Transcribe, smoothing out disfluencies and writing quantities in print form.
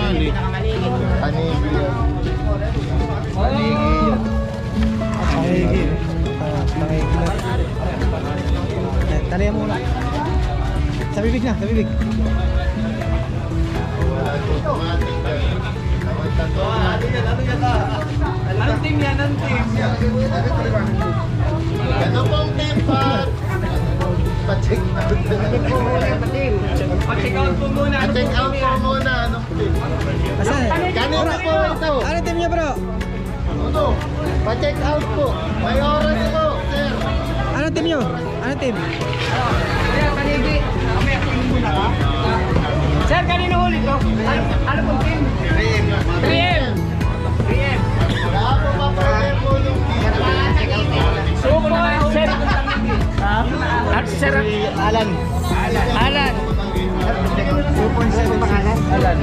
yan eh. Panigi yan. Panigi yan. Panigi. Panigi na. Talihan mo na. Sa bibig na, sa bibig. Anong team yan? Anong team? Ano pong team pa? Pa-check out. Pa-check out po muna. Pa-check out po muna. Anong team? Asan? Kanina po ito. Ano team niya bro? Ano? Pa-check out po. May oras po, sir. Ano team niyo? Ano team? Kaya Panigi. Mamaya team muna ka. Sir, kanino huli to? Ano pong team? 3M. 3M. Wala po pa po yung team. Super, sir. At sir, Alan. 2.7 pangalan. Alan.